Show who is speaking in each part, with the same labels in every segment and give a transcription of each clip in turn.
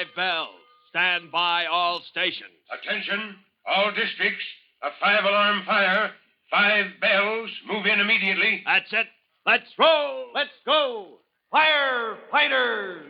Speaker 1: 5 bells. Stand by all stations.
Speaker 2: Attention, all districts. A 5-alarm fire. 5 bells. Move in immediately.
Speaker 1: That's it. Let's roll. Let's go. Firefighters!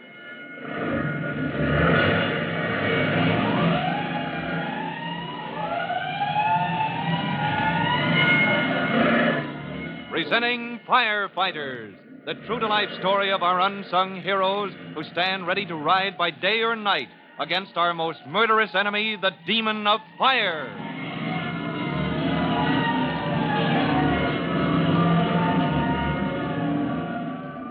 Speaker 3: Presenting Firefighters, the true-to-life story of our unsung heroes who stand ready to ride by day or night against our most murderous enemy, the demon of fire.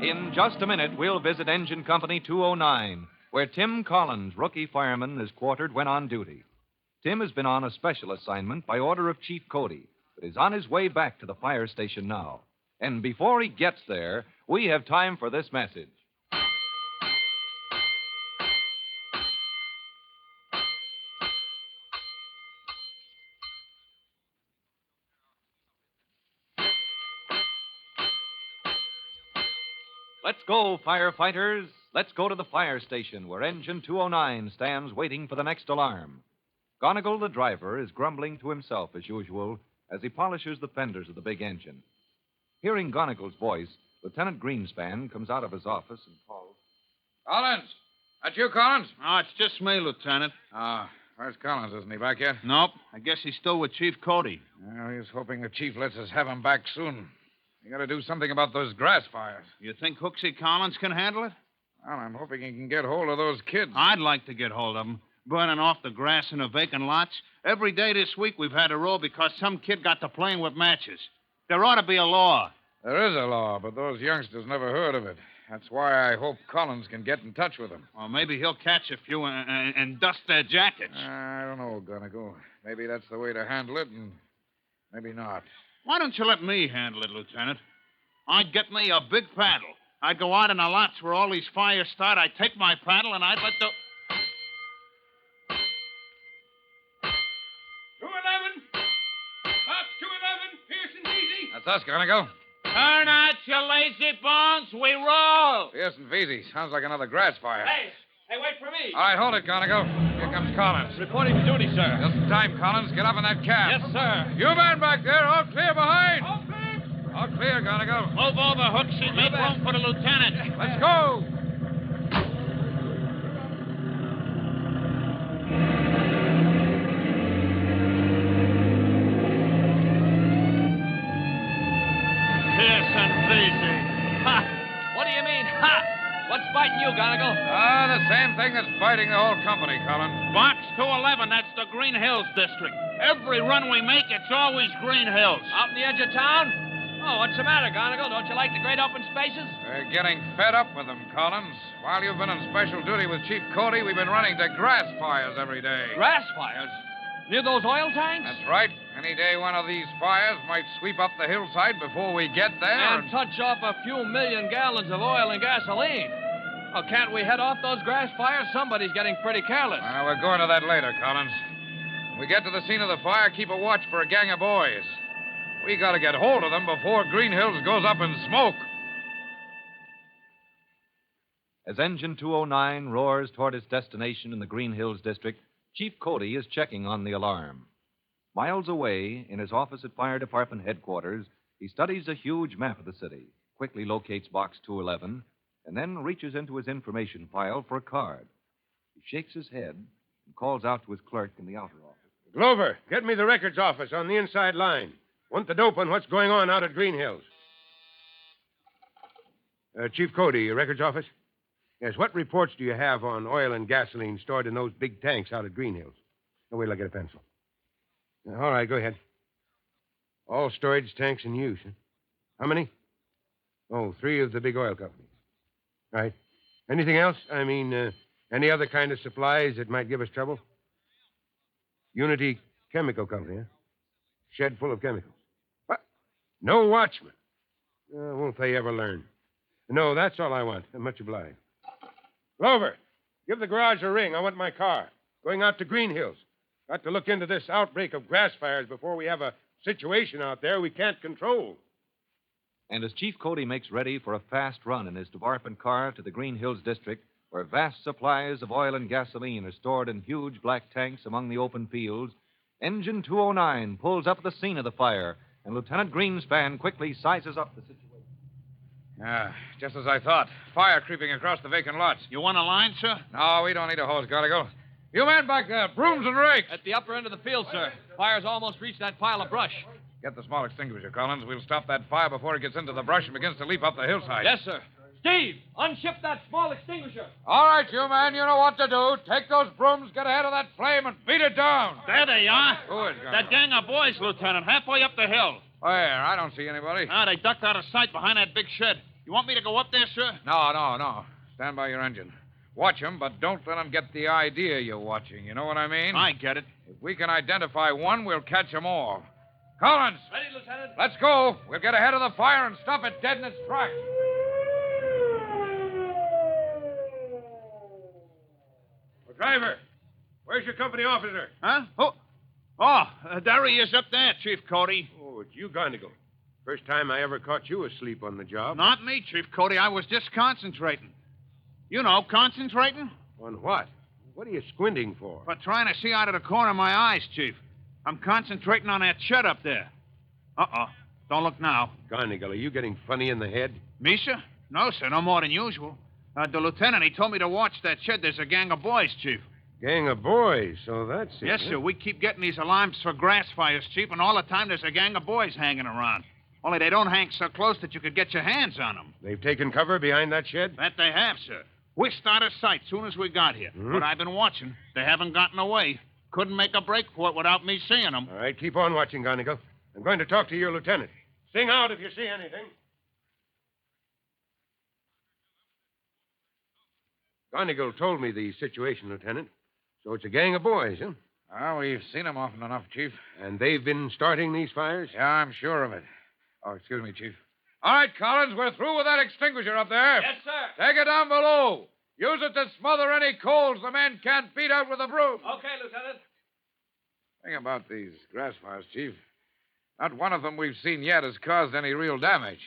Speaker 3: In just a minute, we'll visit Engine Company 209, where Tim Collins, rookie fireman, is quartered when on duty. Tim has been on a special assignment by order of Chief Cody, but is on his way back to the fire station now. And before he gets there, we have time for this message. Let's go, firefighters. Let's go to the fire station where Engine 209 stands waiting for the next alarm. Gonigal, the driver, is grumbling to himself as usual as he polishes the fenders of the big engine. Hearing Gonigal's voice, Lieutenant Greenspan comes out of his office and calls.
Speaker 4: Collins! That you, Collins?
Speaker 5: Oh, it's just me, Lieutenant.
Speaker 4: Where's Collins? Isn't he back yet?
Speaker 5: Nope. I guess he's still with Chief Cody.
Speaker 4: Well, he's hoping the chief lets us have him back soon. We got to do something about those grass fires.
Speaker 5: You think Hooksy Collins can handle it?
Speaker 4: Well, I'm hoping he can get hold of those kids.
Speaker 5: I'd like to get hold of them. Burning off the grass in the vacant lots. Every day this week we've had a row because some kid got to playing with matches. There ought to be a law.
Speaker 4: There is a law, but those youngsters never heard of it. That's why I hope Collins can get in touch with them.
Speaker 5: Or maybe he'll catch a few and dust their jackets.
Speaker 4: I don't know, Gonigal. Maybe that's the way to handle it, and maybe not.
Speaker 5: Why don't you let me handle it, Lieutenant? I'd get me a big paddle. I'd go out in the lots where all these fires start. I'd take my paddle and I'd let the...
Speaker 2: 211. Box 211. Pearson Veazey.
Speaker 4: That's us, Gonigal.
Speaker 1: Turn out, you lazy bones. We roll.
Speaker 4: Pearson Veazey. Sounds like another grass fire.
Speaker 1: Hey, wait for me.
Speaker 4: All right, hold it, Gonigal. Here comes Collins.
Speaker 1: Reporting to duty, sir.
Speaker 4: Just in time, Collins. Get up in that cab.
Speaker 1: Yes, sir.
Speaker 4: You men back there, all clear behind.
Speaker 1: All clear.
Speaker 4: All clear, Gonigal.
Speaker 5: Move over, Hooksy. Make room for the lieutenant.
Speaker 4: Let's go.
Speaker 5: Pearson Veazey.
Speaker 1: Ha! What do you mean, ha? What's biting you, Gonigal?
Speaker 4: The same thing that's biting the whole company, Collins.
Speaker 5: Box 211, that's the Green Hills district. Every run we make, it's always Green Hills.
Speaker 1: Out in the edge of town? Oh, what's the matter, Gonigal? Don't you like the great open spaces?
Speaker 4: We're getting fed up with them, Collins. While you've been on special duty with Chief Cody, we've been running to grass fires every day.
Speaker 1: Grass fires? Near those oil tanks?
Speaker 4: That's right. Any day one of these fires might sweep up the hillside before we get there.
Speaker 1: And touch off a few million gallons of oil and gasoline. Oh, can't we head off those grass fires? Somebody's getting pretty careless.
Speaker 4: We're going to that later, Collins. When we get to the scene of the fire, keep a watch for a gang of boys. We got to get hold of them before Green Hills goes up in smoke.
Speaker 3: As Engine 209 roars toward its destination in the Green Hills district, Chief Cody is checking on the alarm. Miles away, in his office at Fire Department headquarters, he studies a huge map of the city, quickly locates Box 211, and then reaches into his information file for a card. He shakes his head and calls out to his clerk in the outer office.
Speaker 2: Glover, get me the records office on the inside line. Want the dope on what's going on out at Green Hills. Chief Cody, your records office? Yes, what reports do you have on oil and gasoline stored in those big tanks out at Green Hills? Oh, wait till I get a pencil. All right, go ahead. All storage tanks in use, huh? How many? Oh, 3 of the big oil companies. Right. Anything else? I mean, any other kind of supplies that might give us trouble? Unity Chemical Company, huh? Shed full of chemicals. What? No watchman. Won't they ever learn? No, that's all I want. I'm much obliged. Glover, give the garage a ring. I want my car. Going out to Green Hills. Got to look into this outbreak of grass fires before we have a situation out there we can't control.
Speaker 3: And as Chief Cody makes ready for a fast run in his department car to the Green Hills district, where vast supplies of oil and gasoline are stored in huge black tanks among the open fields, Engine 209 pulls up at the scene of the fire, and Lieutenant Greenspan quickly sizes up the situation.
Speaker 4: Just as I thought. Fire creeping across the vacant lots.
Speaker 5: You want a line, sir?
Speaker 4: No, we don't need a hose, Gardigal. You men back there, brooms and rakes.
Speaker 1: At the upper end of the field, sir. Fire's almost reached that pile of brush.
Speaker 4: Get the small extinguisher, Collins. We'll stop that fire before it gets into the brush and begins to leap up the hillside.
Speaker 1: Yes, sir. Steve, unship that small extinguisher.
Speaker 4: All right, you men, you know what to do. Take those brooms, get ahead of that flame, and beat it down.
Speaker 5: There they are.
Speaker 4: Who is Gardigal?
Speaker 5: That gang of boys, Lieutenant, halfway up the hill.
Speaker 4: Where? I don't see anybody.
Speaker 5: They ducked out of sight behind that big shed. You want me to go up there, sir?
Speaker 4: No. Stand by your engine. Watch them, but don't let them get the idea you're watching. You know what I mean?
Speaker 5: I get it.
Speaker 4: If we can identify one, we'll catch them all. Collins!
Speaker 1: Ready, Lieutenant?
Speaker 4: Let's go. We'll get ahead of the fire and stop it dead in its tracks.
Speaker 2: Well, driver, where's your company officer?
Speaker 5: Huh? There he is up there, Chief Cody.
Speaker 2: Oh, it's you, Garnigal. First time I ever caught you asleep on the job.
Speaker 5: Not me, Chief Cody. I was just concentrating. You know, concentrating?
Speaker 2: On what? What are you squinting for?
Speaker 5: For trying to see out of the corner of my eyes, Chief. I'm concentrating on that shed up there. Uh-oh. Don't look now.
Speaker 2: Garnigal, are you getting funny in the head?
Speaker 5: Me, sir? No, sir. No more than usual. The lieutenant, he told me to watch that shed. There's a gang of boys, Chief.
Speaker 2: Gang of boys, so that's it.
Speaker 5: Yes,
Speaker 2: huh?
Speaker 5: sir. We keep getting these alarms for grass fires, Chief, and all the time there's a gang of boys hanging around. Only they don't hang so close that you could get your hands on them.
Speaker 2: They've taken cover behind that shed?
Speaker 5: That they have, sir. Whisked out of sight soon as we got here.
Speaker 2: Hmm?
Speaker 5: But I've been watching. They haven't gotten away. Couldn't make a break for it without me seeing them.
Speaker 2: All right, keep on watching, Garnigal. I'm going to talk to your lieutenant. Sing out if you see anything. Garnigal told me the situation, Lieutenant. So it's a gang of boys, huh?
Speaker 4: Well, we've seen them often enough, Chief.
Speaker 2: And they've been starting these fires?
Speaker 4: Yeah, I'm sure of it. Oh, excuse me, Chief. All right, Collins, we're through with that extinguisher up there.
Speaker 1: Yes, sir.
Speaker 4: Take it down below. Use it to smother any coals the men can't beat out with a broom.
Speaker 1: Okay, Lieutenant.
Speaker 4: Thing about these grass fires, Chief. Not one of them we've seen yet has caused any real damage.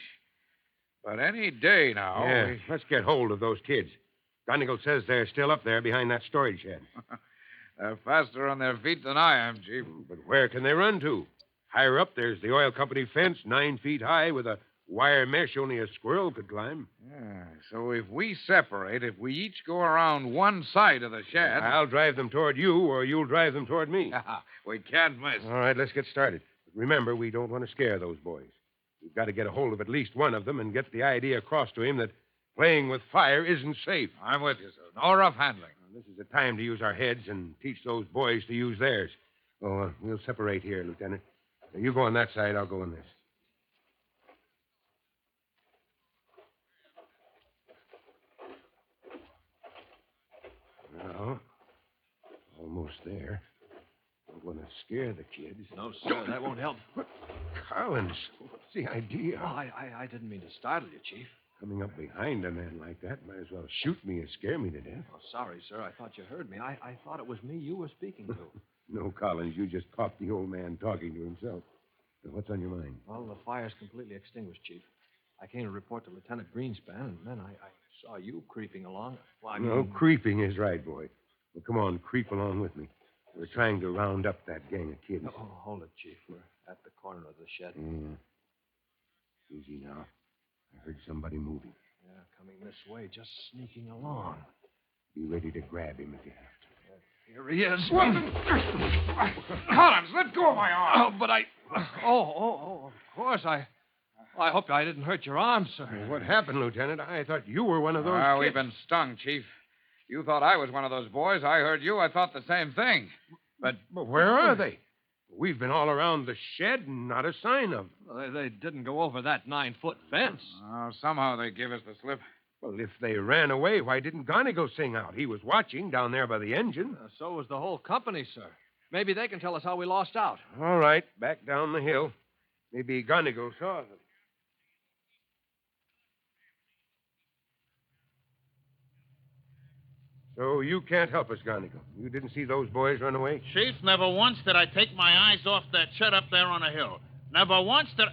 Speaker 4: But any day now.
Speaker 2: Yeah, let's get hold of those kids. Garnigal says they're still up there behind that storage shed.
Speaker 4: They're faster on their feet than I am, Chief.
Speaker 2: But where can they run to? Higher up, there's the oil company fence, 9 feet high, with a wire mesh only a squirrel could climb.
Speaker 4: Yeah, so if we separate, if we each go around one side of the shed.
Speaker 2: I'll drive them toward you, or you'll drive them toward me.
Speaker 4: We can't miss.
Speaker 2: All right, let's get started. But remember, we don't want to scare those boys. We've got to get a hold of at least one of them and get the idea across to him that playing with fire isn't safe.
Speaker 4: I'm with you, sir. No rough handling.
Speaker 2: This is the time to use our heads and teach those boys to use theirs. Oh, we'll separate here, Lieutenant. You go on that side, I'll go on this. Now, almost there. Don't want to scare the kids.
Speaker 1: No, sir, that won't help.
Speaker 2: What? Collins, what's the idea?
Speaker 1: Oh, I didn't mean to startle you, Chief.
Speaker 2: Coming up behind a man like that might as well shoot me as scare me to death.
Speaker 1: Oh, sorry, sir. I thought you heard me. I thought it was me you were speaking to.
Speaker 2: No, Collins, you just caught the old man talking to himself. So what's on your mind?
Speaker 1: Well, the fire's completely extinguished, Chief. I came to report to Lieutenant Greenspan, and then I saw you creeping along. Well,
Speaker 2: No, creeping is right, boy. Well, come on, creep along with me. We're trying to round up that gang of kids.
Speaker 1: Oh, hold it, Chief. We're at the corner of the shed.
Speaker 2: Easy now. I heard somebody moving.
Speaker 1: Yeah, coming this way, just sneaking along.
Speaker 2: Be ready to grab him if you have to.
Speaker 1: Here he is.
Speaker 4: Collins, let go of my arm.
Speaker 1: Oh, but of course. I hope I didn't hurt your arm, sir.
Speaker 2: What happened, Lieutenant? I thought you were one of those kids.
Speaker 4: We've been stung, Chief. You thought I was one of those boys. I heard you. I thought the same thing. But
Speaker 2: where are they? We've been all around the shed and not a sign of them.
Speaker 1: Well, they didn't go over that 9-foot fence.
Speaker 4: Oh, somehow they give us the slip.
Speaker 2: Well, if they ran away, why didn't Garnigal sing out? He was watching down there by the engine.
Speaker 1: So was the whole company, sir. Maybe they can tell us how we lost out.
Speaker 2: All right, back down the hill. Maybe Garnigal saw them. So you can't help us, Garnigal. You didn't see those boys run away?
Speaker 5: Chief, never once did I take my eyes off that shed up there on the hill. Never once did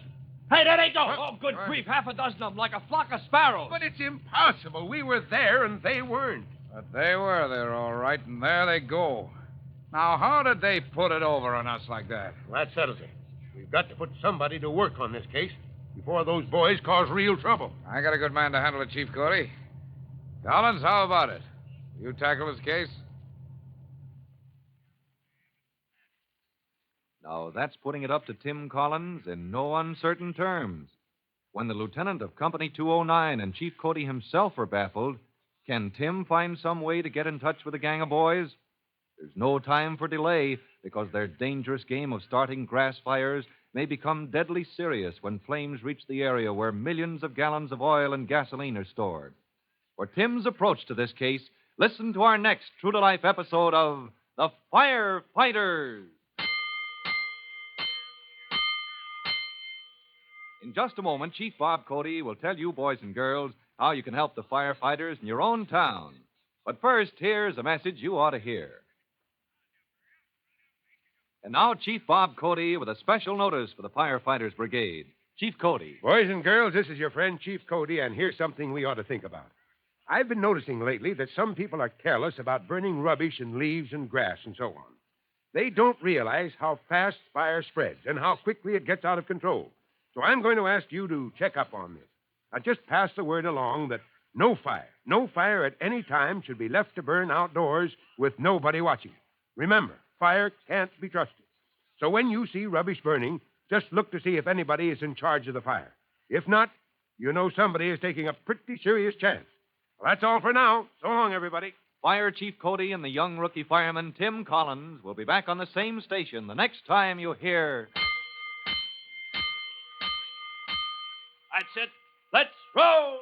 Speaker 5: Hey, there they go!
Speaker 1: Oh, good grief. Half a dozen of them, like a flock of sparrows.
Speaker 2: But it's impossible. We were there and they weren't.
Speaker 4: But they were there, all right, and there they go. Now, how did they put it over on us like that?
Speaker 2: Well, that settles it. We've got to put somebody to work on this case before those boys cause real trouble.
Speaker 4: I got a good man to handle it, Chief Cody. Collins, how about it? You tackle this case?
Speaker 3: Now, that's putting it up to Tim Collins in no uncertain terms. When the lieutenant of Company 209 and Chief Cody himself are baffled, can Tim find some way to get in touch with the gang of boys? There's no time for delay because their dangerous game of starting grass fires may become deadly serious when flames reach the area where millions of gallons of oil and gasoline are stored. For Tim's approach to this case, listen to our next true-to-life episode of The Firefighters. In just a moment, Chief Bob Cody will tell you, boys and girls, how you can help the firefighters in your own town. But first, here's a message you ought to hear. And now, Chief Bob Cody with a special notice for the Firefighters Brigade. Chief Cody.
Speaker 2: Boys and girls, this is your friend Chief Cody, and here's something we ought to think about. I've been noticing lately that some people are careless about burning rubbish and leaves and grass and so on. They don't realize how fast fire spreads and how quickly it gets out of control. So I'm going to ask you to check up on this. Now, just pass the word along that no fire at any time should be left to burn outdoors with nobody watching it. Remember, fire can't be trusted. So when you see rubbish burning, just look to see if anybody is in charge of the fire. If not, you know somebody is taking a pretty serious chance. Well, that's all for now. So long, everybody.
Speaker 3: Fire Chief Cody and the young rookie fireman Tim Collins will be back on the same station the next time you hear...
Speaker 5: That's it. Let's roll!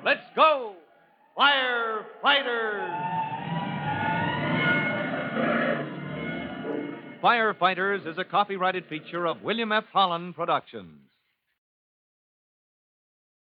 Speaker 3: Let's go, Firefighters! Firefighters is a copyrighted feature of William F. Holland Productions.